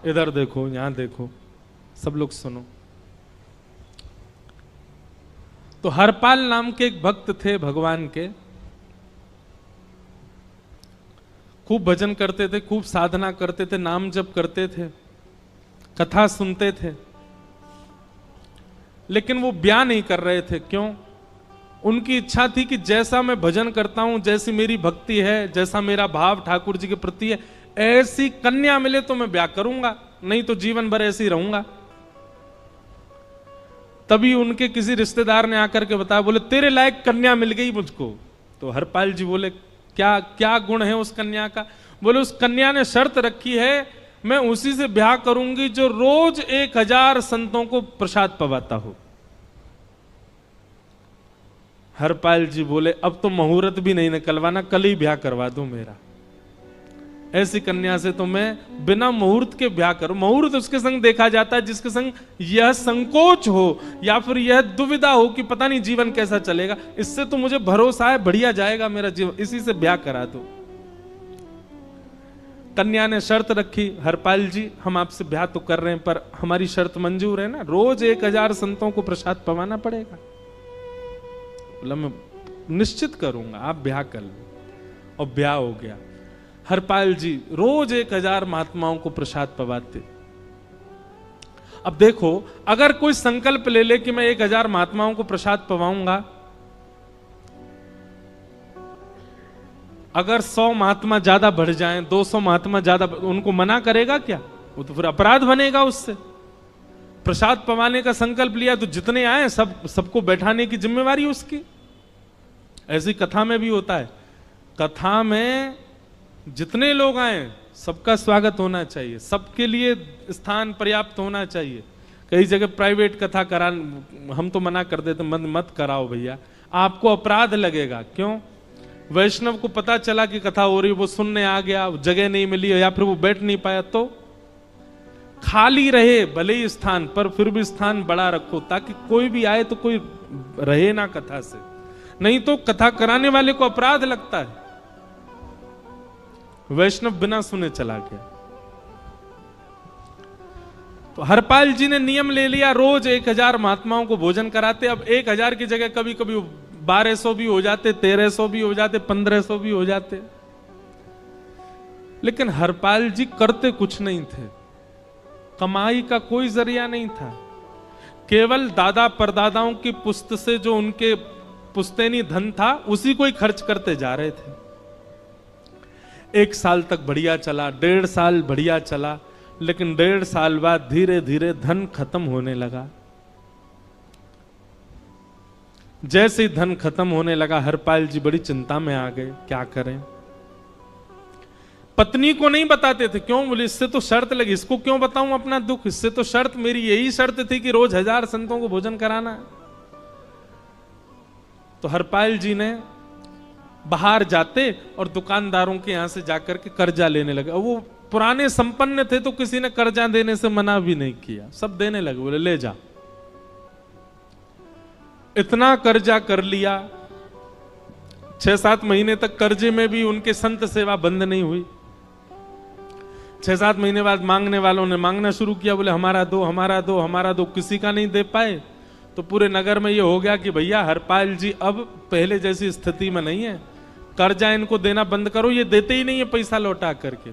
इधर देखो, यहां देखो, सब लोग सुनो। तो हरपाल नाम के एक भक्त थे भगवान के, खूब भजन करते थे, खूब साधना करते थे, नाम जप करते थे, कथा सुनते थे, लेकिन वो ब्याह नहीं कर रहे थे। क्यों? उनकी इच्छा थी कि जैसा मैं भजन करता हूं, जैसी मेरी भक्ति है, जैसा मेरा भाव ठाकुर जी के प्रति है, ऐसी कन्या मिले तो मैं ब्याह करूंगा, नहीं तो जीवन भर ऐसे ही रहूंगा। तभी उनके किसी रिश्तेदार ने आकर के बताया, बोले तेरे लायक कन्या मिल गई मुझको। तो हरपाल जी बोले, क्या क्या गुण है उस कन्या का? बोले उस कन्या ने शर्त रखी है, मैं उसी से ब्याह करूंगी जो रोज 1000 संतों को प्रसाद पवाता हो। हरपाल जी बोले, अब तो मुहूर्त भी नहीं निकलवाना, कल ही ब्याह करवा दो मेरा। ऐसी कन्या से तो मैं बिना मुहूर्त के ब्याह करूं। मुहूर्त उसके संग देखा जाता है जिसके संग यह संकोच हो या फिर यह दुविधा हो कि पता नहीं जीवन कैसा चलेगा। इससे तो मुझे भरोसा है बढ़िया जाएगा मेरा जीवन, इसी से ब्याह करा दो। कन्या ने शर्त रखी, हरपाल जी हम आपसे ब्याह तो कर रहे हैं पर हमारी शर्त मंजूर है ना, रोज 1000 संतों को प्रसाद पवाना पड़ेगा। बोला मैं निश्चित करूंगा, आप ब्याह कर लो। और ब्याह हो गया। हरपाल जी रोज 1000 महात्माओं को प्रसाद पवाते। अब देखो, अगर कोई संकल्प ले ले कि मैं 1000 महात्माओं को प्रसाद पवाऊंगा, अगर 100 महात्मा ज्यादा बढ़ जाएं, 200 महात्मा ज्यादा, उनको मना करेगा क्या? वो तो फिर अपराध बनेगा उससे। प्रसाद पवाने का संकल्प लिया तो जितने आए सबको बैठाने की जिम्मेवारी उसकी। ऐसी कथा में भी होता है, कथा में जितने लोग आए सबका स्वागत होना चाहिए, सबके लिए स्थान पर्याप्त होना चाहिए। कई जगह प्राइवेट कथा करा, हम तो मना कर देते, मत कराओ भैया, आपको अपराध लगेगा। क्यों? वैष्णव को पता चला कि कथा हो रही, वो सुनने आ गया, जगह नहीं मिली या फिर वो बैठ नहीं पाया, तो खाली रहे भले ही स्थान, पर फिर भी स्थान बड़ा रखो ताकि कोई भी आए तो कोई रहे ना कथा से, नहीं तो कथा कराने वाले को अपराध लगता है। वैष्णव बिना सुने चला गया। तो हरपाल जी ने नियम ले लिया, रोज 1000 महात्माओं को भोजन कराते। अब 1000 की जगह कभी कभी 1200 भी हो जाते, 1300 भी हो जाते, 1500 भी हो जाते, लेकिन हरपाल जी करते कुछ नहीं थे। कमाई का कोई जरिया नहीं था, केवल दादा परदादाओं की पुश्त से जो उनके पुश्तैनी धन था उसी को ही खर्च करते जा रहे थे। 1 साल तक बढ़िया चला, 1.5 साल बढ़िया चला, लेकिन 1.5 साल बाद धीरे धीरे धन खत्म होने लगा। जैसे ही धन खत्म होने लगा, हरपाल जी बड़ी चिंता में आ गए, क्या करें। पत्नी को नहीं बताते थे। क्यों? बोले इससे तो शर्त लगी, इसको क्यों बताऊं अपना दुख, इससे तो शर्त, मेरी यही शर्त थी कि रोज 1000 संतों को भोजन कराना। तो हरपाल जी ने बाहर जाते और दुकानदारों के यहां से जाकर के कर्जा लेने लगे। वो पुराने संपन्न थे तो किसी ने कर्जा देने से मना भी नहीं किया, सब देने लगे, बोले ले जा। इतना कर्जा कर लिया, 6-7 महीने तक कर्जे में भी उनके संत सेवा बंद नहीं हुई। 6-7 महीने बाद मांगने वालों ने मांगना शुरू किया, बोले हमारा दो, हमारा दो, हमारा दो। किसी का नहीं दे पाए तो पूरे नगर में ये हो गया कि भैया हरपाल जी अब पहले जैसी स्थिति में नहीं है, कर्जा इनको देना बंद करो, ये देते ही नहीं है पैसा लौटा करके।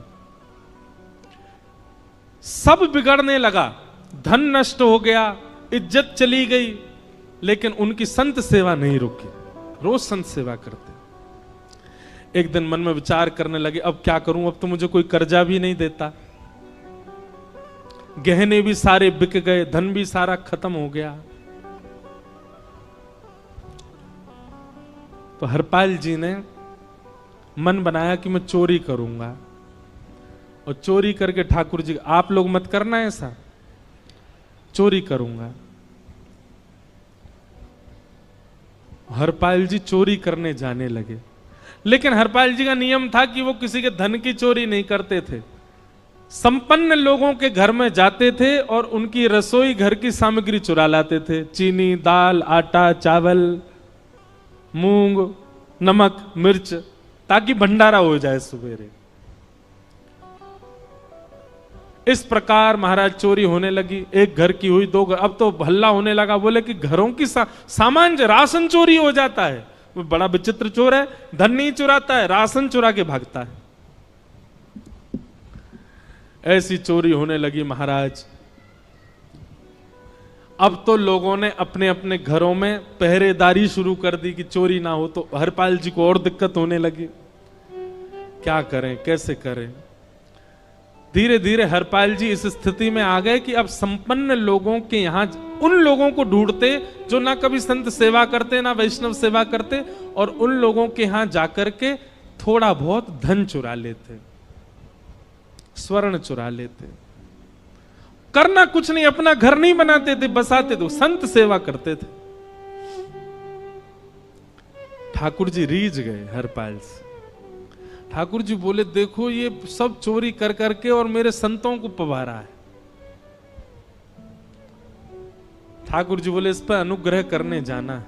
सब बिगड़ने लगा, धन नष्ट हो गया, इज्जत चली गई, लेकिन उनकी संत सेवा नहीं रुकी, रोज संत सेवा करते। एक दिन मन में विचार करने लगे, अब क्या करूं, अब तो मुझे कोई कर्जा भी नहीं देता, गहने भी सारे बिक गए, धन भी सारा खत्म हो गया। तो हरपाल जी ने मन बनाया कि मैं चोरी करूंगा, और चोरी करके ठाकुर जी, आप लोग मत करना ऐसा, चोरी करूंगा। हरपाल जी चोरी करने जाने लगे, लेकिन हरपाल जी का नियम था कि वो किसी के धन की चोरी नहीं करते थे। संपन्न लोगों के घर में जाते थे और उनकी रसोई घर की सामग्री चुरा लाते थे, चीनी, दाल, आटा, चावल, मूंग, नमक, मिर्च, ताकि भंडारा हो जाए सवेरे। इस प्रकार महाराज चोरी होने लगी। एक घर की हुई, दो घर, अब तो हल्ला होने लगा। बोले कि घरों की सामान राशन चोरी हो जाता है। वो बड़ा विचित्र चोर है, धन नहीं चुराता है, राशन चुरा के भागता है। ऐसी चोरी होने लगी महाराज। अब तो लोगों ने अपने अपने घरों में पहरेदारी शुरू कर दी कि चोरी ना हो। तो हरपाल जी को और दिक्कत होने लगी, क्या करें, कैसे करें। धीरे धीरे हरपाल जी इस स्थिति में आ गए कि अब संपन्न लोगों के यहां उन लोगों को ढूंढते जो ना कभी संत सेवा करते ना वैष्णव सेवा करते, और उन लोगों के यहां जाकर के थोड़ा बहुत धन चुरा लेते, स्वर्ण चुरा लेते। करना कुछ नहीं, अपना घर नहीं बनाते थे, बसाते थे, संत सेवा करते थे। ठाकुर जी रीझ गए हरपाल से। ठाकुर जी बोले, देखो ये सब चोरी कर करके और मेरे संतों को पवारा है। ठाकुर जी बोले, इस पर अनुग्रह करने जाना है।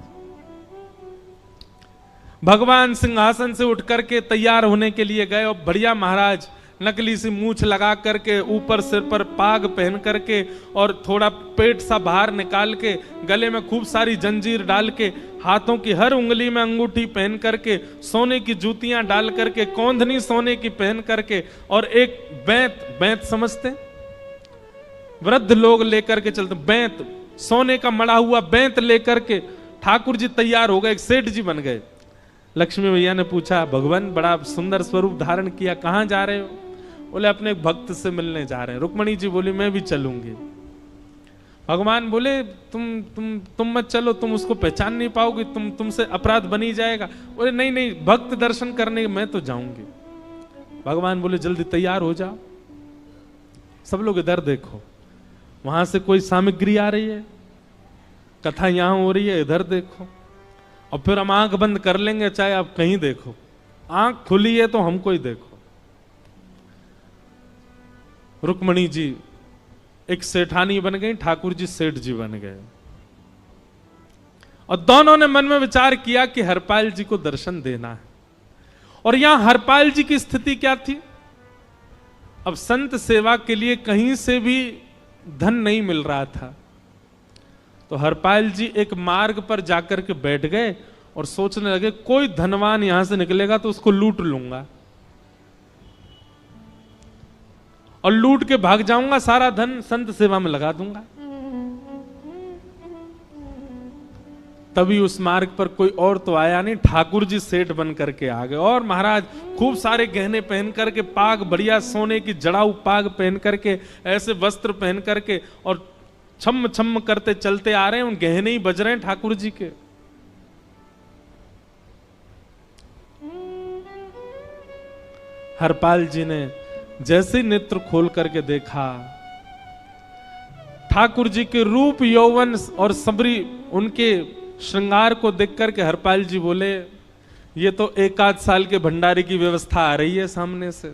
भगवान सिंहासन से उठ करके तैयार होने के लिए गए, और बढ़िया महाराज नकली सी मूछ लगा करके, ऊपर सिर पर पाग पहन करके, और थोड़ा पेट सा बाहर निकाल के, गले में खूब सारी जंजीर डाल के, हाथों की हर उंगली में अंगूठी पहन करके, सोने की जूतियां डाल करके, कौंधनी सोने की पहन करके, और एक बैंत समझते, वृद्ध लोग लेकर के चलते, बैंत, सोने का मड़ा हुआ बैंत लेकर के ठाकुर जी तैयार हो गए, एक सेठ जी बन गए। लक्ष्मी भैया ने पूछा, भगवान बड़ा सुंदर स्वरूप धारण किया, कहां जा रहे हो? बोले, अपने भक्त से मिलने जा रहे हैं। रुक्मणी जी बोली, मैं भी चलूंगी। भगवान बोले, तुम मत चलो, तुम उसको पहचान नहीं पाओगे, तुमसे अपराध बनी जाएगा। बोले, नहीं नहीं, भक्त दर्शन करने मैं तो जाऊंगी। भगवान बोले, जल्दी तैयार हो जाओ। सब लोग इधर देखो, वहां से कोई सामग्री आ रही है, कथा यहां हो रही है, इधर देखो, और फिर हम आंख बंद कर लेंगे, चाहे आप कहीं देखो। आंख खुली है तो हमको ही देखो। रुक्मणी जी एक सेठानी बन गई, ठाकुर जी सेठ जी बन गए, और दोनों ने मन में विचार किया कि हरपाल जी को दर्शन देना है। और यहां हरपाल जी की स्थिति क्या थी? अब संत सेवा के लिए कहीं से भी धन नहीं मिल रहा था। तो हरपाल जी एक मार्ग पर जाकर के बैठ गए और सोचने लगे, कोई धनवान यहां से निकलेगा तो उसको लूट लूंगा, और लूट के भाग जाऊंगा, सारा धन संत सेवा में लगा दूंगा। तभी उस मार्ग पर कोई और तो आया नहीं, ठाकुर जी सेठ बन करके आ गए। और महाराज खूब सारे गहने पहन करके, पाग बढ़िया सोने की जड़ाऊ पाग पहन करके, ऐसे वस्त्र पहन करके, और छम छम करते चलते आ रहे हैं। उन गहने ही बज रहे हैं ठाकुर जी के। हरपाल जी ने जैसे ही नेत्र खोल करके देखा, ठाकुर जी के रूप यौवन और सबरी उनके श्रृंगार को देख करके हरपाल जी बोले, ये तो 1 साल के भंडारे की व्यवस्था आ रही है सामने से।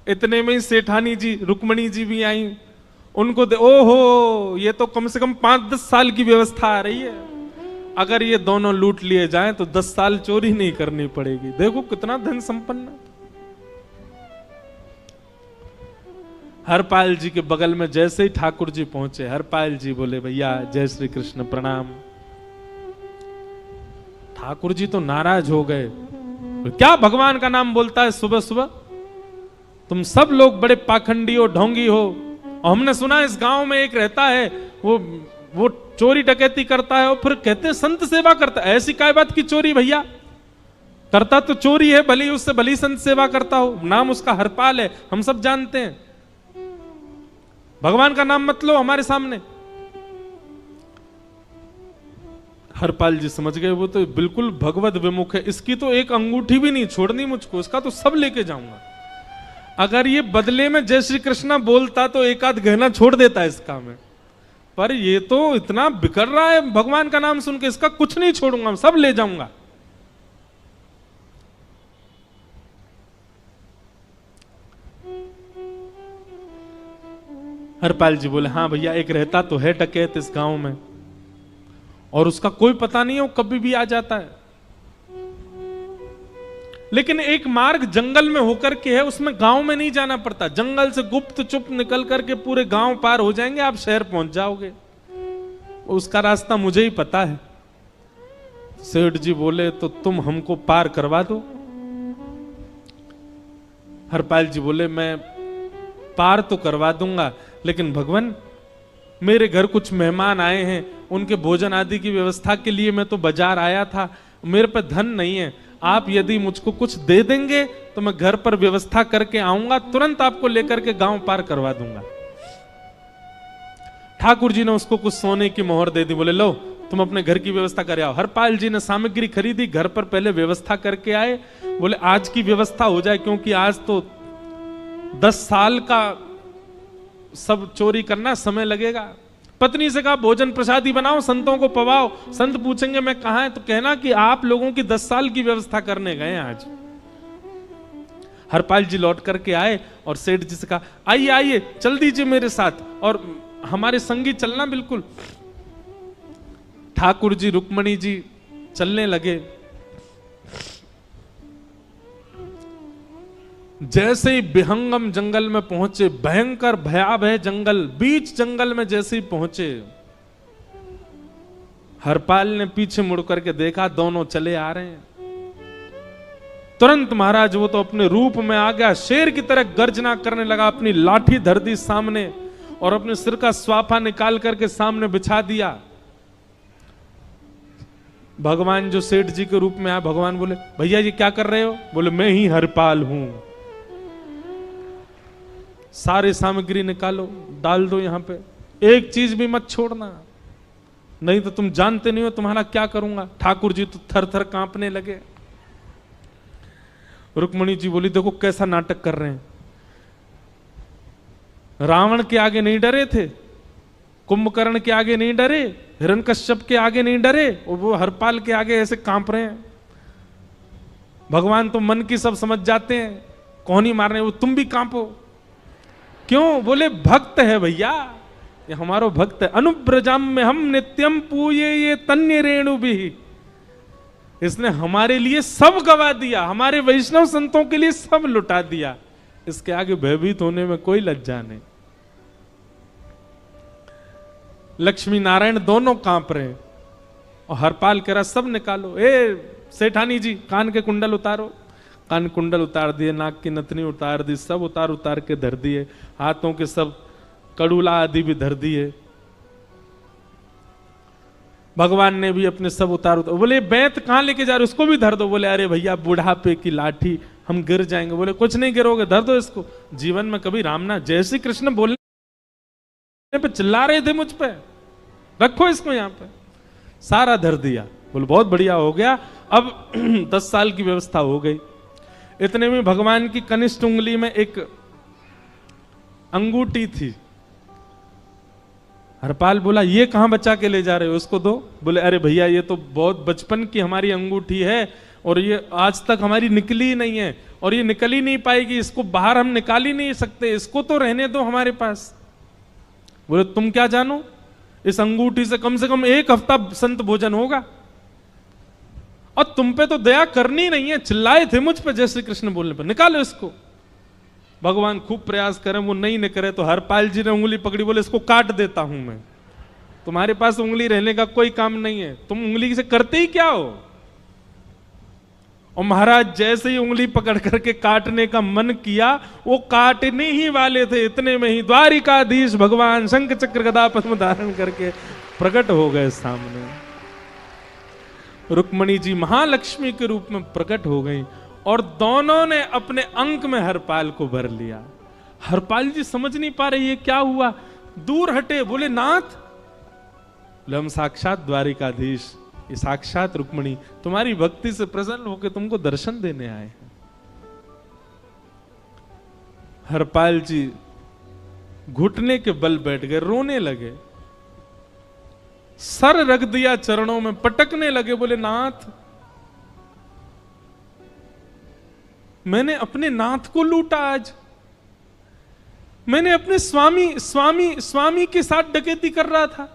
इतने में ही सेठानी जी, रुक्मणी जी भी आई, उनको ओहो, ये तो कम से कम 5-10 साल की व्यवस्था आ रही है। अगर ये दोनों लूट लिए जाएं तो 10 साल चोरी नहीं करनी पड़ेगी। देखो कितना धन संपन्न। हरपाल जी के बगल में जैसे ही ठाकुर जी पहुंचे, हरपाल जी बोले, भैया जय श्री कृष्ण, प्रणाम। ठाकुर जी तो नाराज हो गए, क्या भगवान का नाम बोलता है सुबह सुबह? तुम सब लोग बड़े पाखंडी हो, ढोंगी हो, और हमने सुना इस गांव में एक रहता है, वो चोरी डकैती करता है, और फिर कहते हैं संत सेवा करता है। ऐसी काय बात की चोरी भैया? करता तो चोरी है, भली उससे भली संत सेवा करता हो। नाम उसका हरपाल है, हम सब जानते हैं। भगवान का नाम मत लो हमारे सामने। हरपाल जी समझ गए, वो तो बिल्कुल भगवत विमुख है, इसकी तो एक अंगूठी भी नहीं छोड़नी मुझको, इसका तो सब लेके जाऊंगा। अगर ये बदले में जय श्री कृष्णा बोलता तो 1 गहना छोड़ देता इसका में, पर ये तो इतना बिखर रहा है भगवान का नाम सुन के, इसका कुछ नहीं छोड़ूंगा, सब ले जाऊंगा। हरपाल जी बोले, हाँ भैया, एक रहता तो है डकैत इस गांव में, और उसका कोई पता नहीं है, वो कभी भी आ जाता है। लेकिन एक मार्ग जंगल में होकर के है, उसमें गांव में नहीं जाना पड़ता। जंगल से गुप्त चुप निकल करके पूरे गांव पार हो जाएंगे, आप शहर पहुंच जाओगे। उसका रास्ता मुझे ही पता है। सेठ जी बोले तो तुम हमको पार करवा दो। हरपाल जी बोले मैं पार तो करवा दूंगा, लेकिन भगवान मेरे घर कुछ मेहमान आए हैं, उनके भोजन आदि की व्यवस्था के लिए मैं तो बाजार आया था, मेरे पे धन नहीं है। आप यदि मुझको कुछ दे देंगे तो मैं घर पर व्यवस्था करके आऊंगा, तुरंत आपको लेकर के गांव पार करवा दूंगा। ठाकुर जी ने उसको कुछ सोने की मोहर दे दी। बोले लो तुम अपने घर की व्यवस्था कर आओ। हरपाल जी ने सामग्री खरीदी, घर पर पहले व्यवस्था करके आए। बोले आज की व्यवस्था हो जाए, क्योंकि आज तो 10 साल का सब चोरी करना समय लगेगा। पत्नी से कहा भोजन प्रसादी बनाओ, संतों को पवाओ। संत पूछेंगे मैं कहां है, तो कहना कि आप लोगों की 10 साल की व्यवस्था करने गए आज। हरपाल जी लौट करके आए और सेठ जी से कहा आइए आइए चल दीजिए मेरे साथ और हमारे संगी चलना बिल्कुल। ठाकुर जी रुक्मणी जी चलने लगे। जैसे ही विहंगम जंगल में पहुंचे, भयंकर भयावह जंगल, बीच जंगल में जैसे ही पहुंचे, हरपाल ने पीछे मुड़ करके देखा, दोनों चले आ रहे हैं। तुरंत महाराज वो तो अपने रूप में आ गया, शेर की तरह गर्जना करने लगा, अपनी लाठी धर दी सामने और अपने सिर का स्वाफा निकाल करके सामने बिछा दिया। भगवान जो सेठ जी के रूप में आया, भगवान बोले भैया ये क्या कर रहे हो? बोले मैं ही हरपाल हूं। सारे सामग्री निकालो, डाल दो यहां पे, एक चीज भी मत छोड़ना, नहीं तो तुम जानते नहीं हो तुम्हारा क्या करूंगा। ठाकुर जी तो थर थर कांपने लगे। रुक्मणी जी बोली देखो कैसा नाटक कर रहे हैं। रावण के आगे नहीं डरे थे, कुंभकर्ण के आगे नहीं डरे, हिरण्यकश्यप के आगे नहीं डरे, और वो हरपाल के आगे ऐसे कांप रहे हैं। भगवान तो मन की सब समझ जाते हैं, कौन ही मारने, वो तुम भी कांपो क्यों? बोले भक्त है भैया, ये हमारो भक्त है। अनुब्रजाम में हम नित्यम पूये ये तन्य रेणु भी, इसने हमारे लिए सब गवा दिया, हमारे वैष्णव संतों के लिए सब लुटा दिया, इसके आगे भयभीत होने में कोई लज्जा नहीं। लक्ष्मी नारायण दोनों कांप रहे और हरपाल कह रहा सब निकालो। ए सेठानी जी कान के कुंडल उतारो। कान कुंडल उतार दिए, नाक की नथनी उतार दी, सब उतार के धर दिए, हाथों के सब कड़ूला आदि भी धर दिए। भगवान ने भी अपने सब उतार। बोले बैंत कहां लेके जा रहे, उसको भी धर दो। बोले अरे भैया बुढ़ापे की लाठी, हम गिर जाएंगे। बोले कुछ नहीं गिरोगे, धर दो इसको। जीवन में कभी रामना जय श्री कृष्ण बोलने पे चिल्ला रहे थे मुझ पे, रखो इसको यहां पे। सारा धर दिया। बोले बहुत बढ़िया हो गया, अब 10 साल की व्यवस्था हो गई। इतने में भगवान की कनिष्ठ उंगली में एक अंगूठी थी। हरपाल बोला ये कहां बचा के ले जा रहे हो, उसको दो। बोले अरे भैया ये तो बहुत बचपन की हमारी अंगूठी है और ये आज तक हमारी निकली ही नहीं है और ये निकल ही नहीं पाएगी, इसको बाहर हम निकाल ही नहीं सकते, इसको तो रहने दो हमारे पास। बोले तुम क्या जानो, इस अंगूठी से कम 1 हफ्ता संत भोजन होगा और तुम पे तो दया करनी नहीं है। चिल्लाए थे मुझ पे जय श्री कृष्ण बोलने पर, निकालो इसको। भगवान खूब प्रयास करें, वो नहीं निकले तो हरपाल जी ने उंगली पकड़ी। बोले इसको काट देता हूं मैं, तुम्हारे पास उंगली रहने का कोई काम नहीं है, तुम उंगली से करते ही क्या हो। और महाराज जैसे ही उंगली पकड़ करके काटने का मन किया, वो काटने ही वाले थे, इतने में ही द्वारिकाधीश भगवान शंख चक्र गदा पद्म धारण करके प्रकट हो गए सामने। रुक्मणी जी महालक्ष्मी के रूप में प्रकट हो गई और दोनों ने अपने अंक में हरपाल को भर लिया। हरपाल जी समझ नहीं पा रहे ये क्या हुआ, दूर हटे। बोले नाथ, बोले हम साक्षात द्वारिकाधीश, ये साक्षात रुक्मणी तुम्हारी भक्ति से प्रसन्न होकर तुमको दर्शन देने आए हैं। हरपाल जी घुटने के बल बैठ गए, रोने लगे, सर रख दिया चरणों में, पटकने लगे। बोले नाथ, मैंने अपने नाथ को लूटा, आज मैंने अपने स्वामी के साथ डकैती कर रहा था,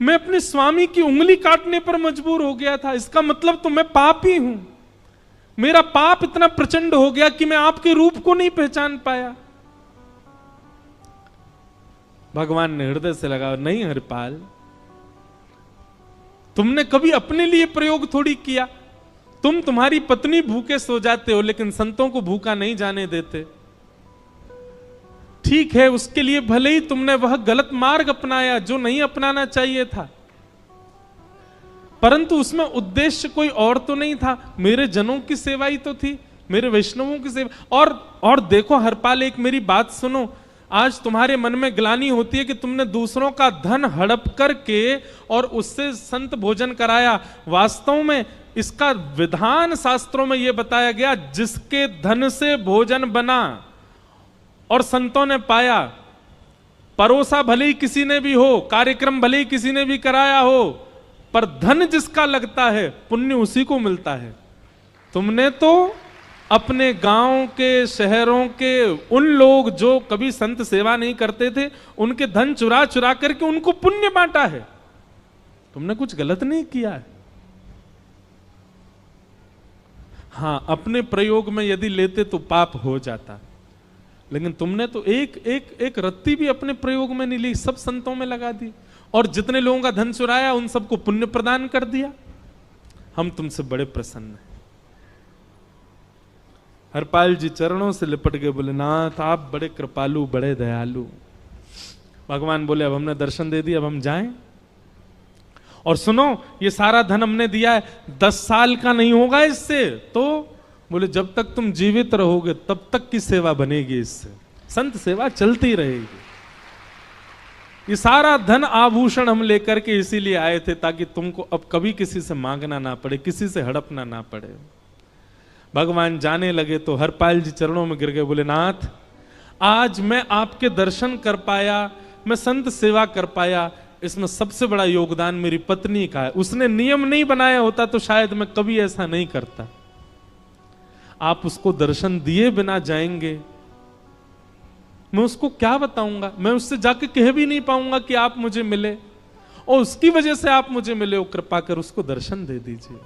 मैं अपने स्वामी की उंगली काटने पर मजबूर हो गया था, इसका मतलब तो मैं पापी हूं। मेरा पाप इतना प्रचंड हो गया कि मैं आपके रूप को नहीं पहचान पाया। भगवान ने हृदय से लगा, नहीं हरिपाल, तुमने कभी अपने लिए प्रयोग थोड़ी किया। तुम्हारी पत्नी भूखे सो जाते हो, लेकिन संतों को भूखा नहीं जाने देते। ठीक है, उसके लिए भले ही तुमने वह गलत मार्ग अपनाया जो नहीं अपनाना चाहिए था, परंतु उसमें उद्देश्य कोई और तो नहीं था, मेरे जनों की सेवा ही तो थी, मेरे वैष्णवों की सेवा। और देखो हरपाल, एक मेरी बात सुनो, आज तुम्हारे मन में ग्लानि होती है कि तुमने दूसरों का धन हड़प करके और उससे संत भोजन कराया। वास्तव में इसका विधान शास्त्रों में यह बताया गया, जिसके धन से भोजन बना और संतों ने पाया, परोसा भले ही किसी ने भी हो, कार्यक्रम भले ही किसी ने भी कराया हो, पर धन जिसका लगता है पुण्य उसी को मिलता है। तुमने तो अपने गांव के, शहरों के उन लोग जो कभी संत सेवा नहीं करते थे, उनके धन चुरा चुरा करके उनको पुण्य बांटा है। तुमने कुछ गलत नहीं किया है। हां, अपने प्रयोग में यदि लेते तो पाप हो जाता, लेकिन तुमने तो एक रत्ती भी अपने प्रयोग में नहीं ली, सब संतों में लगा दी, और जितने लोगों का धन चुराया उन सबको पुण्य प्रदान कर दिया। हम तुमसे बड़े प्रसन्न हैं। हरपाल जी चरणों से लिपट गए, बोले नाथ आप बड़े कृपालु, बड़े दयालु। भगवान बोले अब हमने दर्शन दे दिया, अब हम जाएं। और सुनो, ये सारा धन हमने दिया है, 10 साल का नहीं होगा इससे। तो बोले जब तक तुम जीवित रहोगे तब तक की सेवा बनेगी, इससे संत सेवा चलती रहेगी। ये सारा धन आभूषण हम लेकर के इसीलिए आए थे ताकि तुमको अब कभी किसी से मांगना ना पड़े, किसी से हड़पना ना पड़े। भगवान जाने लगे तो हरपाल जी चरणों में गिर गए, बोले नाथ आज मैं आपके दर्शन कर पाया, मैं संत सेवा कर पाया, इसमें सबसे बड़ा योगदान मेरी पत्नी का है। उसने नियम नहीं बनाया होता तो शायद मैं कभी ऐसा नहीं करता। आप उसको दर्शन दिए बिना जाएंगे, मैं उसको क्या बताऊंगा? मैं उससे जाके कह भी नहीं पाऊंगा कि आप मुझे मिले, और उसकी वजह से आप मुझे मिले, कृपा कर उसको दर्शन दे दीजिए।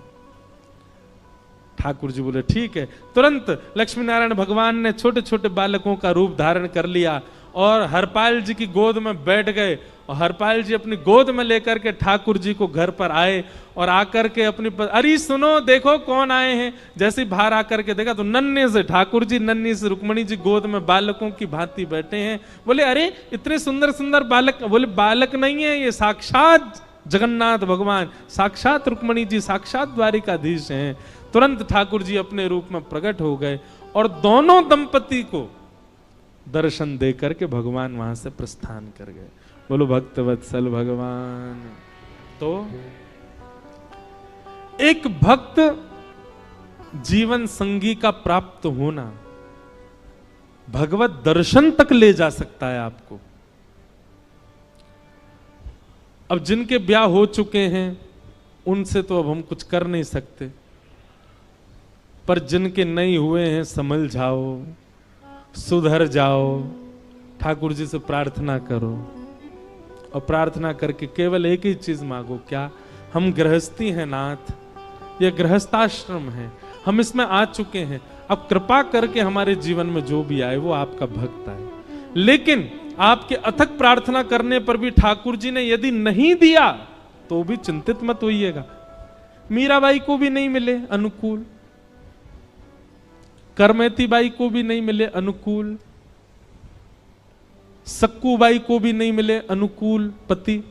ठाकुर जी बोले ठीक है। तुरंत लक्ष्मी नारायण भगवान ने छोटे छोटे बालकों का रूप धारण कर लिया और हरपाल जी की गोद में बैठ गए, और हरपाल जी अपनी गोद में लेकर के ठाकुर जी को घर पर आए, और आकर के अपनी अरे सुनो देखो कौन आए हैं। जैसे बाहर आकर के देखा तो नन्हे से ठाकुर जी, नन्ही से रुक्मणी जी गोद में बालकों की भांति बैठे हैं। बोले अरे इतने सुंदर सुंदर बालक। बोले बालक नहीं है, ये साक्षात जगन्नाथ भगवान, साक्षात रुक्मणी जी, साक्षात द्वारिकाधीश हैं। तुरंत ठाकुर जी अपने रूप में प्रकट हो गए और दोनों दंपति को दर्शन दे करके भगवान वहां से प्रस्थान कर गए। बोलो भक्त वत्सल भगवान। तो एक भक्त जीवन संगी का प्राप्त होना भगवत दर्शन तक ले जा सकता है आपको। अब जिनके ब्याह हो चुके हैं उनसे तो अब हम कुछ कर नहीं सकते, पर जिनके नहीं हुए हैं संभल जाओ, सुधर जाओ, ठाकुर जी से प्रार्थना करो, और प्रार्थना करके केवल एक ही चीज मांगो, क्या? हम गृहस्थी हैं नाथ, यह गृहस्थाश्रम है, हम इसमें आ चुके हैं, अब कृपा करके हमारे जीवन में जो भी आए वो आपका भक्त आए। लेकिन आपके अथक प्रार्थना करने पर भी ठाकुर जी ने यदि नहीं दिया तो भी चिंतित मत होइएगा। मीराबाई को भी नहीं मिले अनुकूल, करमेती बाई को भी नहीं मिले अनुकूल, सक्कू बाई को भी नहीं मिले अनुकूल पति,